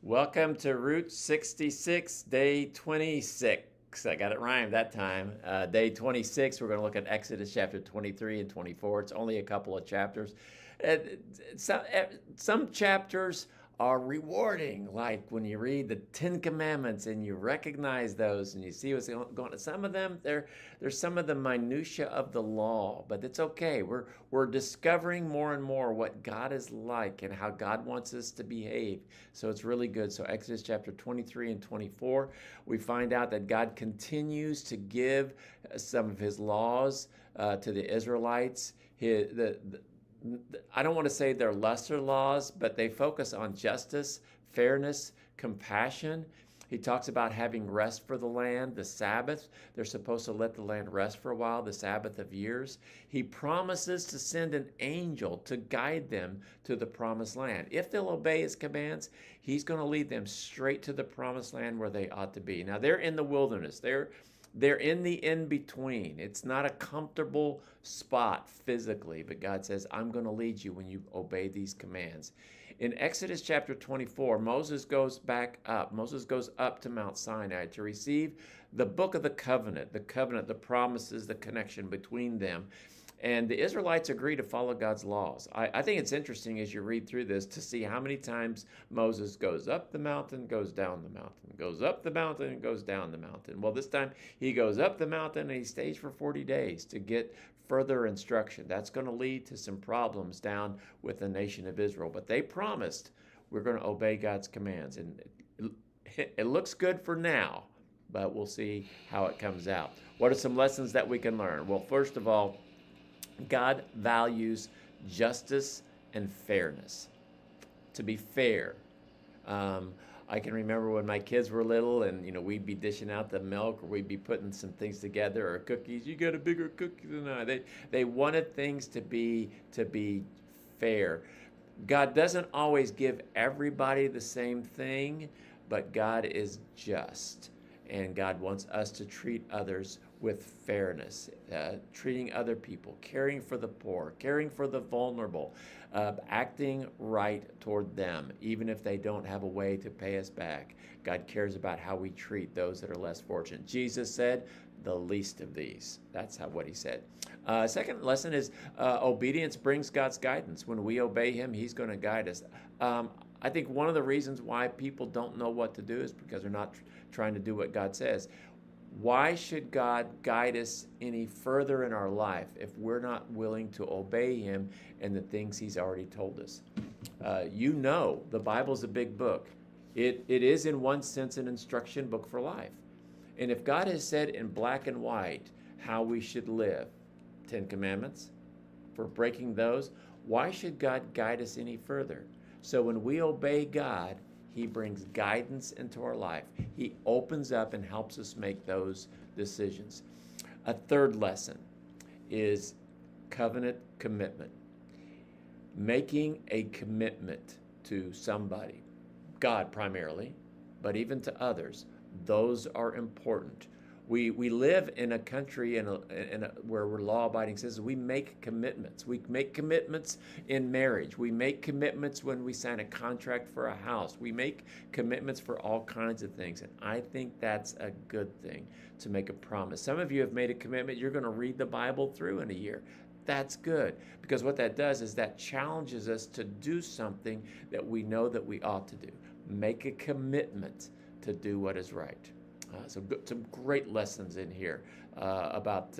Welcome to Route 66, day 26. I got it rhymed that time. Day 26, we're going to look at Exodus chapter 23 and 24. It's only a couple of chapters. Uh, some chapters are rewarding, like when you read the Ten Commandments and you recognize those and you see what's going on. Some of them, there's some of the minutia of the law, but it's okay. We're discovering more and more what God is like and how God wants us to behave. So it's really good. So Exodus chapter 23 and 24, we find out that God continues to give some of his laws to the Israelites. I don't want to say they're lesser laws, but they focus on justice, fairness, compassion. He talks about having rest for the land, the Sabbath. They're supposed to let the land rest for a while, the Sabbath of years. He promises to send an angel to guide them to the promised land. If they'll obey his commands, he's going to lead them straight to the promised land where they ought to be. Now, they're in the wilderness. They're in the in-between. It's not a comfortable spot physically, but God says, I'm going to lead you when you obey these commands. In Exodus chapter 24, Moses goes back up. Moses goes up to Mount Sinai to receive the book of the covenant, the promises, the connection between them. And the Israelites agree to follow God's laws. I think it's interesting as you read through this to see how many times Moses goes up the mountain, goes down the mountain, goes up the mountain, and goes down the mountain. Well, this time he goes up the mountain and he stays for 40 days to get further instruction. That's going to lead to some problems down with the nation of Israel. But they promised we're going to obey God's commands. And it looks good for now, but we'll see how it comes out. What are some lessons that we can learn? Well, first of all, God values justice and fairness. To be fair. I can remember when my kids were little and we'd be dishing out the milk or we'd be putting some things together or cookies. You got a bigger cookie than I. They wanted things to be fair. God doesn't always give everybody the same thing, but God is just. And God wants us to treat others with fairness, treating other people, caring for the poor, caring for the vulnerable, acting right toward them, even if they don't have a way to pay us back. God cares about how we treat those that are less fortunate. Jesus said, the least of these. That's what he said. Second lesson is obedience brings God's guidance. When we obey him, he's going to guide us. I think one of the reasons why people don't know what to do is because they're not trying to do what God says. Why should God guide us any further in our life if we're not willing to obey him and the things he's already told us? The Bible's a big book. It is in one sense an instruction book for life. And if God has said in black and white how we should live, 10 Commandments, for breaking those, why should God guide us any further? So when we obey God, he brings guidance into our life. He opens up and helps us make those decisions. A third lesson is covenant commitment. Making a commitment to somebody, God primarily, but even to others. Those are important. We live in a country where we're law-abiding citizens. We make commitments. We make commitments in marriage. We make commitments when we sign a contract for a house. We make commitments for all kinds of things. And I think that's a good thing, to make a promise. Some of you have made a commitment. You're going to read the Bible through in a year. That's good, because what that does is that challenges us to do something that we know that we ought to do. Make a commitment to do what is right. Some great lessons in here about